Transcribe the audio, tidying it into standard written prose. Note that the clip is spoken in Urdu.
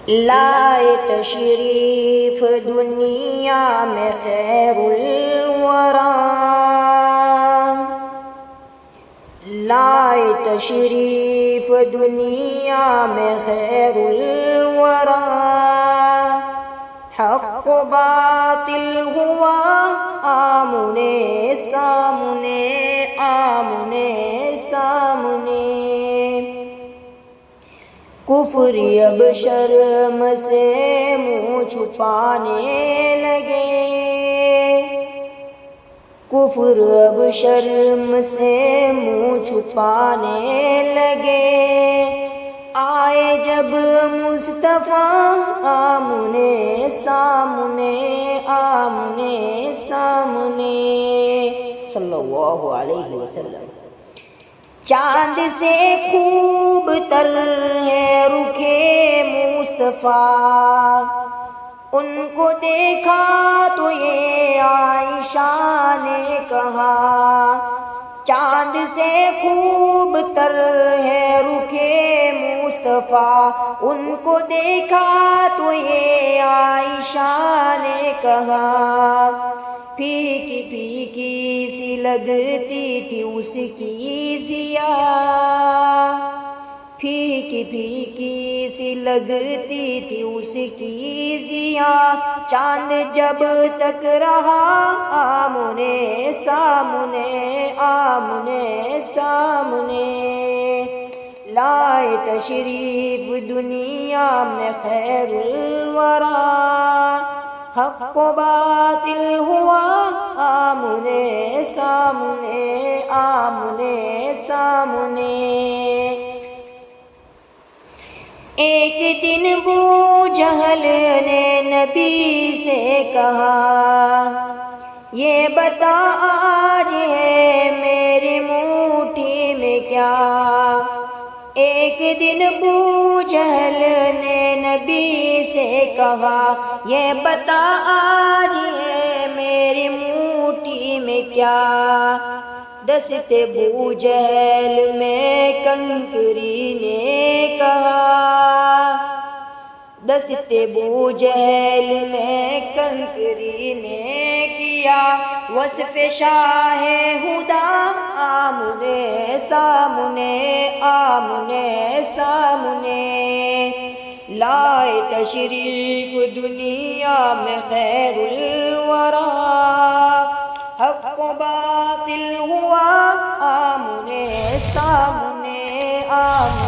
لائے تشریف دنیا میں خیر الورا، لائے تشریف دنیا میں خیر الورا، حق و باطل ہوا آمنے سامنے، آمنے سامنے، کفر اب شرم سے منہ چھپانے لگے، کفر اب شرم سے منہ چھپانے لگے، آئے جب مصطفیٰ آمنے سامنے، آمنے سامنے صلی اللہ علیہ وسلم۔ چاند سے خوب تر ہے رخے مصطفیٰ، ان کو دیکھا تو یہ عائشہ نے کہا، چاند سے خوب تر ہے رخے مصطفیٰ، ان کو دیکھا تو یہ عائشہ نے کہا، پھیکی پھیکی سی لگتی تھی اس کی ضیا، پھیکی پھیکی سی لگتی تھی اس کی ضیا، چاند جب تک رہا آمنے سامنے، آمنے سامنے، لائے تشریف دنیا میں خیر الورا، حق و باطل ہوا آمنے سامنے، آمنے سامنے۔ ایک دن ابو جہل نے نبی سے کہا، یہ بتا آج ہے میری مٹھی میں کیا، ایک دن ابو جہل نے نبی سے کہا، یہ بتا آج ہے میری مٹھی میں کیا، دست ابو جہل میں کنکری نے کہا، دست ابو جہل میں کنکری نے کیا، وصف شاہ ہدا آمنے سامنے، آمنے سامنے، لائے تشریف دنیا میں خیر الورا، حق و باطل ہوا آمنے سامنے، آمنے